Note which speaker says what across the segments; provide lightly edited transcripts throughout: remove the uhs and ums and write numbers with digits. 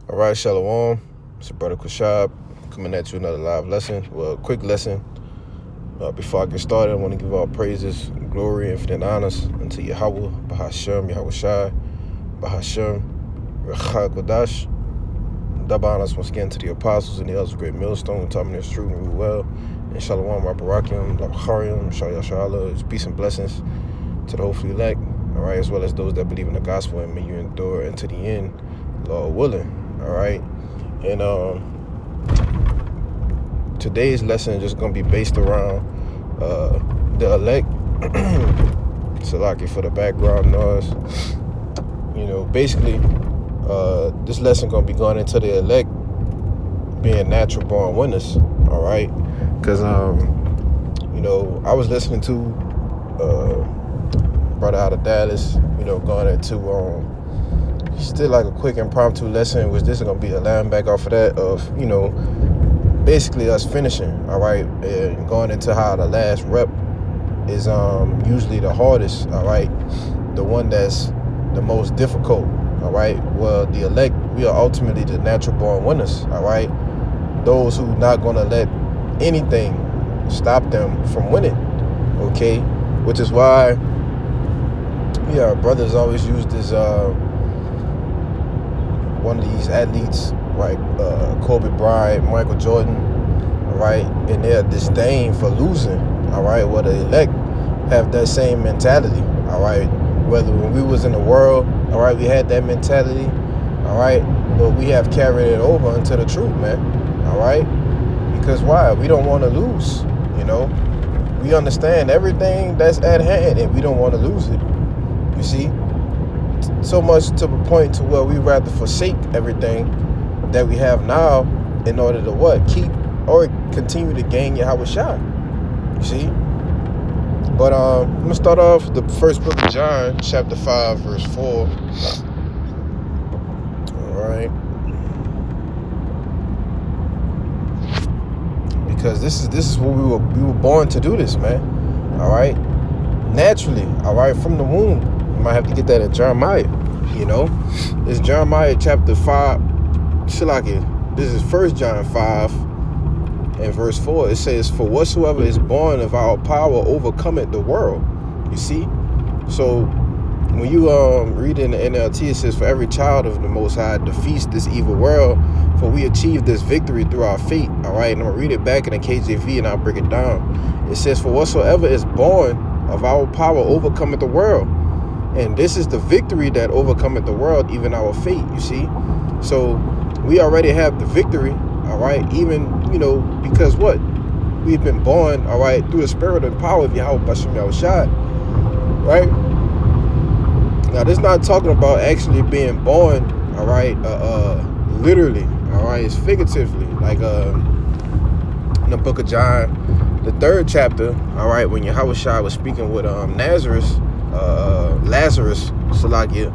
Speaker 1: All right, Shalom. It's your brother Kushab coming at you another live lesson. Well, a quick lesson. Before I get started, I want to give all praises, glory, infinite honors unto Yahweh, Bahashem, Yahweh Shai, Bahashem, Rechak Wadash. Double honors once again to the apostles and the elders of Great Millstone, and taught me this truth and rule well. And Shalom, Rabarakim, Labachariam, Shaya Shala, peace and blessings to the hopefully elect, all right, as well as those that believe in the gospel and may you endure unto the end, Lord willing. All right, and today's lesson is just gonna be based around the elect. Salaki for the background noise. Basically, this lesson gonna be going into the elect being natural born winners. All right, because I was listening to brother out of Dallas. Going into still like a quick impromptu lesson, which this is gonna be a line back off of that of basically us finishing, all right, and going into how the last rep is usually the hardest, all right, the one that's the most difficult, all right. Well, the elect, we are ultimately the natural born winners, all right, those who not gonna let anything stop them from winning, okay, which is why brothers always use this one of these athletes, right, Kobe Bryant, Michael Jordan, all right, and their disdain for losing, all right. Well, the elect have that same mentality, all right. Whether when we was in the world, all right, we had that mentality, all right, but we have carried it over into the truth, man, all right. Because why? We don't want to lose, We understand everything that's at hand, and we don't want to lose it. You see. So much to the point to where we rather forsake everything that we have now in order to what? Keep or continue to gain Yahweh Shai. You see? But I'm going to start off the first book of John, chapter 5, verse 4. Alright. Because this is what we were born to do this, man. Alright? Naturally, alright, from the womb. You might have to get that in Jeremiah. It's Jeremiah chapter 5. Shalakia. This is 1 John 5 and verse 4. It says, "For whatsoever is born of our power overcometh the world." You see? So when you read in the NLT, it says, "For every child of the Most High defeats this evil world, for we achieve this victory through our faith." All right, and I'm gonna read it back in the KJV and I'll break it down. It says, "For whatsoever is born of our power overcometh the world." And this is the victory that overcometh the world, even our faith, you see? So we already have the victory, all right? Even, because what? We've been born, all right, through the spirit and power of Yahweh Bashem Yahushai, right? Now, this is not talking about actually being born, all right, literally, all right? It's figuratively, like in the book of John, the 3rd chapter, all right, when Yahushai was speaking with Lazarus, Salakia,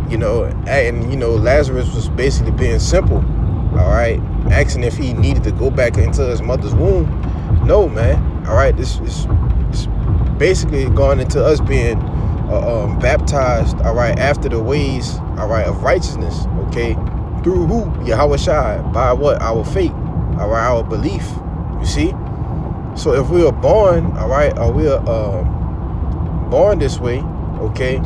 Speaker 1: and Lazarus was basically being simple, all right, asking if he needed to go back into his mother's womb. No, man, all right, this is basically going into us being baptized, all right, after the ways, all right, of righteousness, okay, through who? Yahweh Shai, by what? Our faith, all right, our belief, you see? So if we are born, all right, or we are born this way, okay,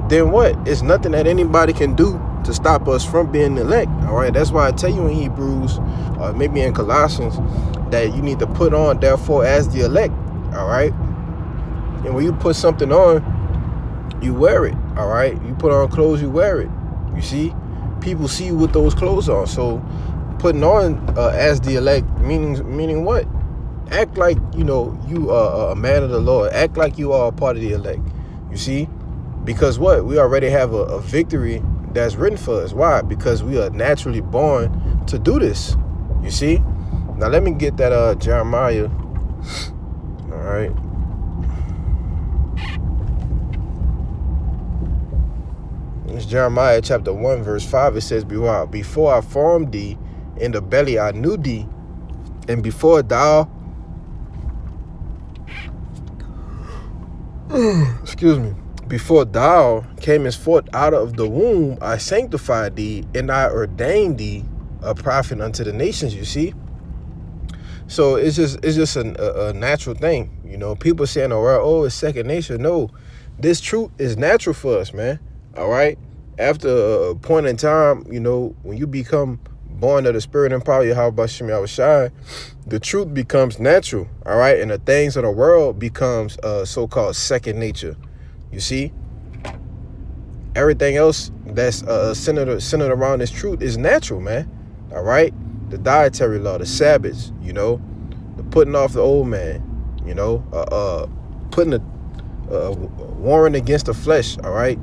Speaker 1: then what? It's nothing that anybody can do to stop us from being elect, all right? That's why I tell you in Hebrews, or maybe in Colossians, that you need to put on, therefore, as the elect, all right? And when you put something on, you wear it, all right? You put on clothes, you wear it, you see? People see you with those clothes on, so putting on as the elect, meaning what? Act like, you are a man of the Lord. Act like you are a part of the elect. You see? Because what? We already have a victory that's written for us. Why? Because we are naturally born to do this. You see? Now let me get that Jeremiah. All right. It's Jeremiah chapter 1, verse 5. It says, "Before I formed thee in the belly, I knew thee. And before thou..." Excuse me. before thou camest forth out of the womb, I sanctified thee, and I ordained thee a prophet unto the nations. You see, so it's just a natural thing. You know, people saying, "Oh, it's second nature." No, this truth is natural for us, man. All right. After a point in time, you know, when you become born of the Spirit and power, Yahweh Shem Yahushai, the truth becomes natural. All right, and the things of the world becomes so-called second nature. You see, everything else that's centered around this truth is natural, man. All right, the dietary law, the Sabbaths, you know, the putting off the old man, you know, putting the warring against the flesh. All right,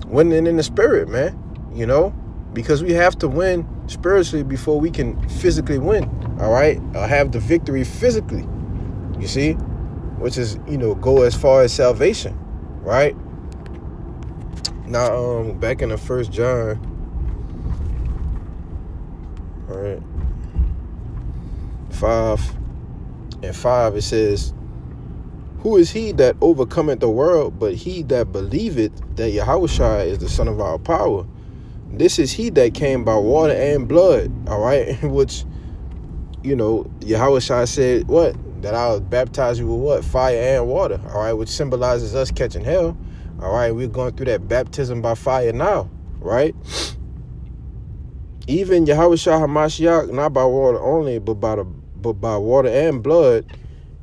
Speaker 1: winning in the spirit, man. You know, because we have to win spiritually before we can physically win. All right, have the victory physically. You see, which is, you know, go as far as salvation. Right now, back in the 1 John, all right, 5:5, it says, "Who is he that overcometh the world, but he that believeth that Yahushua is the Son of our power? This is he that came by water and blood." All right, which, you know, Yahushua said what? That I'll baptize you with what? Fire and water. All right, which symbolizes us catching hell. All right, we're going through that baptism by fire now, right? Even Yahushua HaMashiach, not by water only, but by water and blood,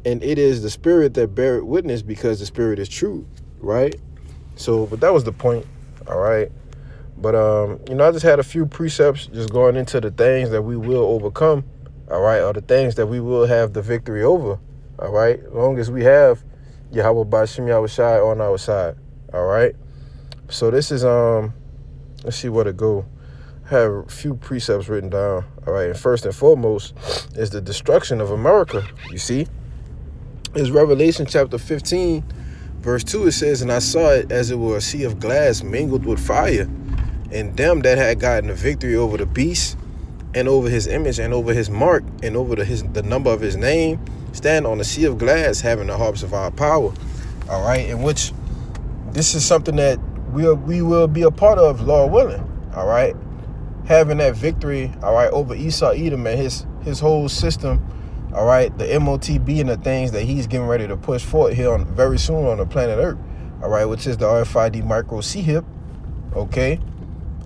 Speaker 1: and it is the Spirit that beareth witness, because the Spirit is true, right? So, but that was the point, all right? But you know, I just had a few precepts just going into the things that we will overcome. All right, or the things that we will have the victory over. All right, as long as we have Yahweh B'Shem Yahushai on our side. All right, so this is let's see where to go. I have a few precepts written down. All right, and first and foremost is the destruction of America. You see, it's Revelation chapter 15, verse 2. It says, "And I saw it as it were a sea of glass mingled with fire, and them that had gotten the victory over the beast, and over his image, and over his mark, and over the number of his name, stand on the sea of glass, having the harps of our power." All right, in which this is something that we will be a part of, Lord willing. All right, having that victory, all right, over Esau Edom and his whole system. All right, the MOTB and the things that he's getting ready to push forward here very soon on the planet Earth. All right, which is the RFID micro C-HIP. Okay,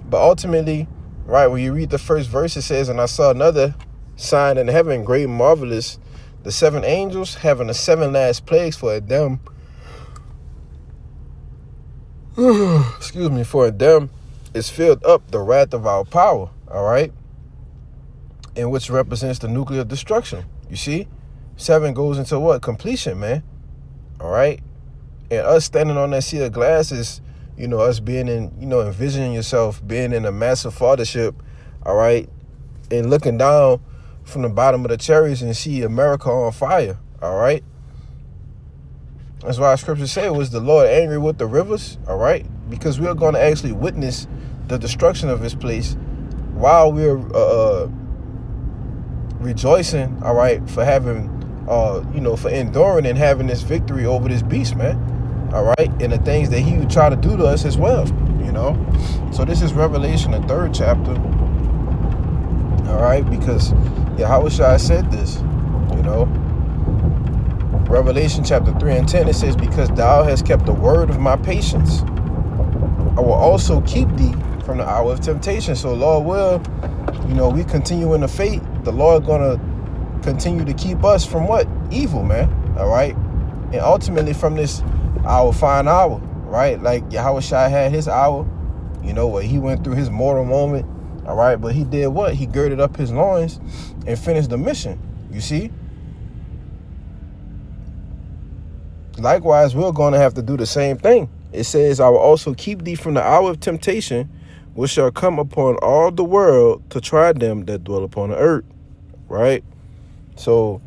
Speaker 1: but ultimately, right, when you read the first verse, it says, "And I saw another sign in heaven, great and marvelous, the 7 angels having the 7 last plagues, for them," excuse me, "for them is filled up the wrath of our power." All right, and which represents the nuclear destruction. You see, 7 goes into what? Completion, man. All right, and us standing on that sea of glass is, you know, us being in, you know, envisioning yourself being in a massive fathership, all right, and looking down from the bottom of the cherries and see America on fire, all right? That's why scripture said, "Was the Lord angry with the rivers?" All right, because we're going to actually witness the destruction of his place while we're rejoicing, all right, for having, you know, for enduring and having this victory over this beast, man. All right, and the things that he would try to do to us as well, you know. So this is Revelation, the 3rd chapter. All right, because Yahushua said this, you know. Revelation chapter 3:10, it says, "Because thou hast kept the word of my patience, I will also keep thee from the hour of temptation." So Lord will, you know, we continue in the faith, the Lord gonna continue to keep us from what? Evil, man. All right, and ultimately from this our fine hour, right? Like Yahushua had his hour, you know, where he went through his mortal moment, all right? But he did what? He girded up his loins and finished the mission, you see? Likewise, we're going to have to do the same thing. It says, "I will also keep thee from the hour of temptation, which shall come upon all the world to try them that dwell upon the earth," right? So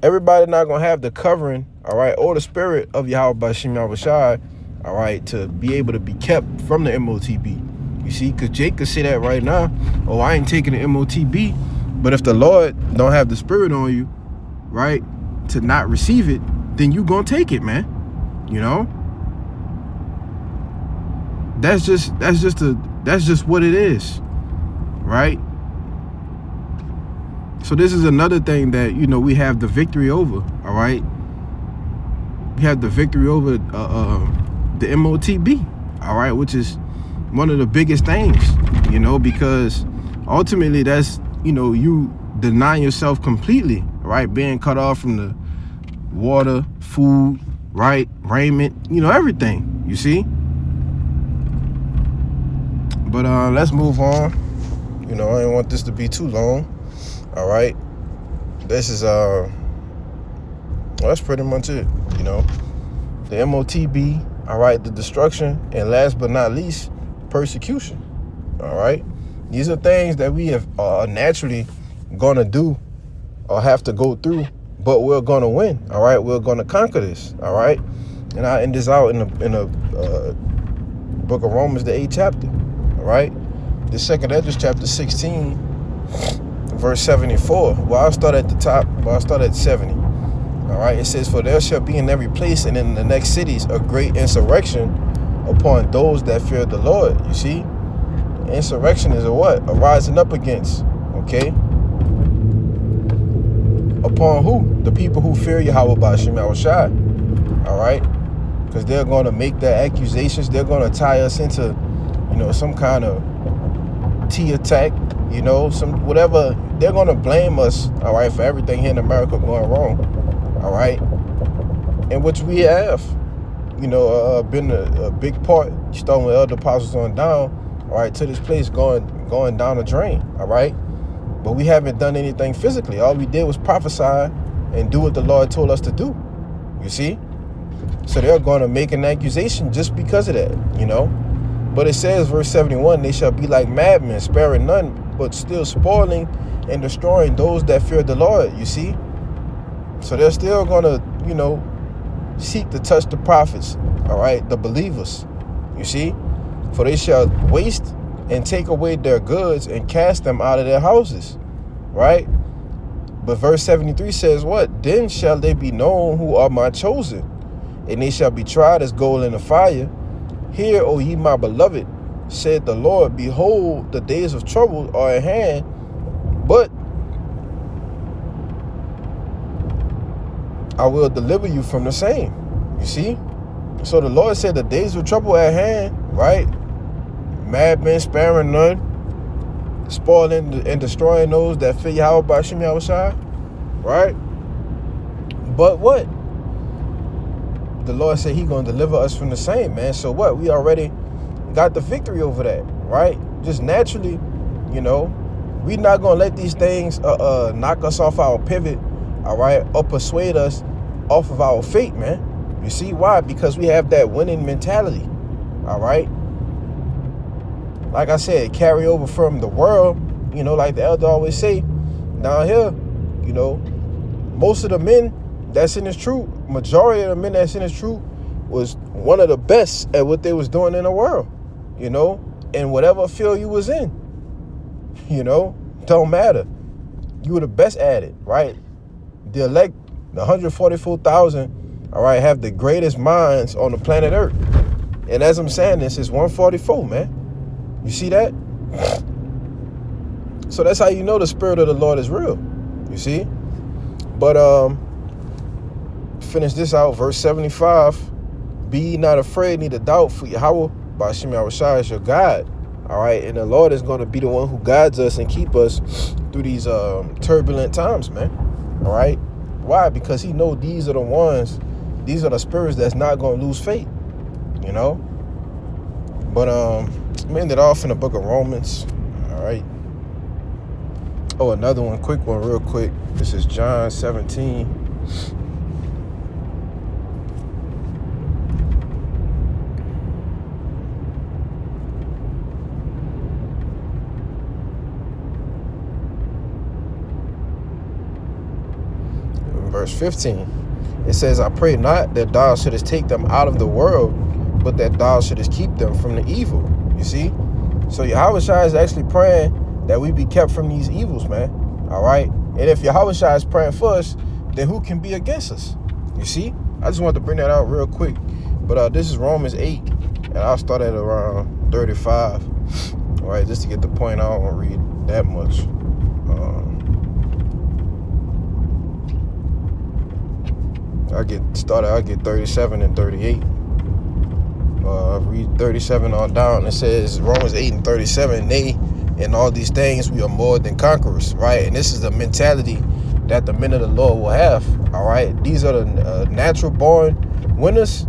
Speaker 1: everybody not going to have the covering, all right, or the spirit of Yahweh B'Shem Yahushai, all right, to be able to be kept from the MOTB. You see, because Jake could say that right now, "Oh, I ain't taking the MOTB." But if the Lord don't have the spirit on you, right, to not receive it, then you gonna take it, man, you know? that's just what it is, right? So this is another thing that, you know, we have the victory over, all right? We have the victory over the MOTB, all right, which is one of the biggest things, you know, because ultimately that's, you know, you denying yourself completely, right? Being cut off from the water, food, right? Raiment, you know, everything, you see? But let's move on. You know, I didn't want this to be too long. All right. This is well, that's pretty much it, you know. The MOTB, all right, the destruction, and last but not least, persecution. All right. These are things that we have naturally gonna do or have to go through, but we're gonna win. All right, we're gonna conquer this. All right, and I end this out in the book of Romans, the 8th chapter. All right, the second Esdras, chapter 16, verse 74. Well, I'll start at the top. Well, I'll start at 70. All right, it says, "For there shall be in every place and in the next cities a great insurrection upon those that fear the Lord." You see, insurrection is a what? A rising up against. Okay. Upon who? The people who fear Yahweh Ba'ashem Yahushua. All right, because they're going to make their accusations. They're going to tie us into, you know, some kind of T attack. You know, some whatever. They're going to blame us. All right, for everything here in America going wrong. All right, in which we have, you know, been a big part, starting with Elder Apostles on down, all right, to this place going down the drain, all right? But we haven't done anything physically. All we did was prophesy and do what the Lord told us to do, you see? So they're going to make an accusation just because of that, you know? But it says, verse 71, "They shall be like madmen, sparing none, but still spoiling and destroying those that fear the Lord," you see? So they're still going to, you know, seek to touch the prophets, all right, the believers, you see? "For they shall waste and take away their goods and cast them out of their houses," right? But verse 73 says what? "Then shall they be known who are my chosen, and they shall be tried as gold in the fire. Hear, O ye my beloved, said the Lord, behold, the days of trouble are at hand, but I will deliver you from the same." You see? So the Lord said the days of trouble at hand, right? Madmen sparing none, spoiling and destroying those that fear Yahweh Ba'ashem Yahushua, right? But what? The Lord said he going to deliver us from the same, man. So what? We already got the victory over that, right? Just naturally, you know, we're not going to let these things knock us off our pivot, all right, or persuade us off of our fate, man. You see why? Because we have that winning mentality, all right? Like I said, carry over from the world, you know, like the elder always say, down here, you know, most of the men that's in this truth, majority of the men that's in this truth was one of the best at what they was doing in the world, you know, in whatever field you was in, you know, don't matter. You were the best at it, right? The elect, the 144,000, all right, have the greatest minds on the planet Earth. And as I'm saying this, it's 144, man. You see that? So that's how you know the Spirit of the Lord is real, you see? But finish this out, verse 75. "Be ye not afraid, neither doubt, for Yahweh Ba'ashem Yahushua is your God." All right, and the Lord is going to be the one who guides us and keep us through these turbulent times, man. All right? Why? Because he know these are the ones, these are the spirits that's not going to lose faith, you know? But we ended off in the book of Romans, all right? Oh, another one, quick one, real quick. This is John 17. Verse 15, it says, "I pray not that thou shouldest take them out of the world, but that thou shouldest keep them from the evil." You see? So Yahushua is actually praying that we be kept from these evils, man. All right? And if Yahushua is praying for us, then who can be against us? You see? I just wanted to bring that out real quick. But this is Romans 8, And I'll start at around 35. All right, just to get the point. I don't want to read that much. I get 37 and 38. Read 37 on down. It says Romans 8 and 37. Nay, in all these things we are more than conquerors, right? And this is the mentality that the men of the Lord will have. All right, these are the natural born winners.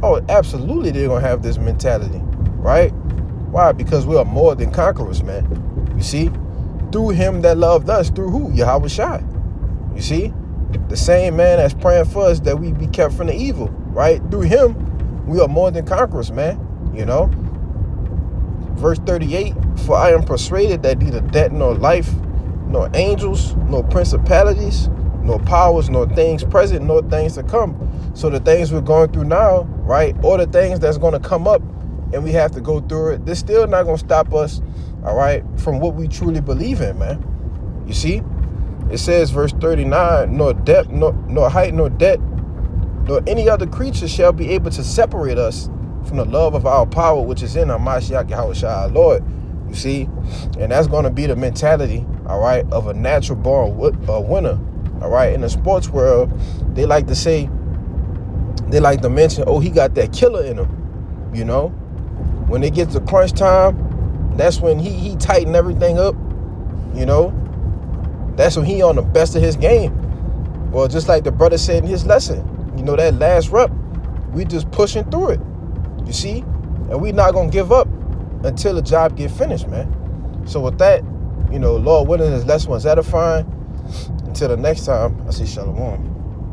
Speaker 1: Oh, absolutely, they're gonna have this mentality, right? Why? Because we are more than conquerors, man. You see, through Him that loved us, through who? Yahweh Shai. You see, the same man that's praying for us that we be kept from the evil, right? Through Him, we are more than conquerors, man. You know, verse 38. For I am persuaded that neither death nor life, nor angels, nor principalities, nor powers, nor things present, nor things to come. So the things we're going through now, right, or the things that's going to come up and we have to go through it, they're still not going to stop us, all right, from what we truly believe in, man. You see, it says, verse 39, nor depth, nor height, nor depth, nor any other creature shall be able to separate us from the love of our power, which is in our Mashiach Yahweh Shai, our Lord. You see, and that's going to be the mentality, all right, of a natural born winner. All right, in the sports world, they like to say, they like to mention, oh, he got that killer in him. You know, when it gets to crunch time, that's when he tighten everything up. You know, that's when he on the best of his game. Well, just like the brother said in his lesson, you know, that last rep, we just pushing through it. You see, and we not gonna give up until the job get finished, man. So with that, you know, Lord willing, this lesson was edifying. Until the next time, I say shalom.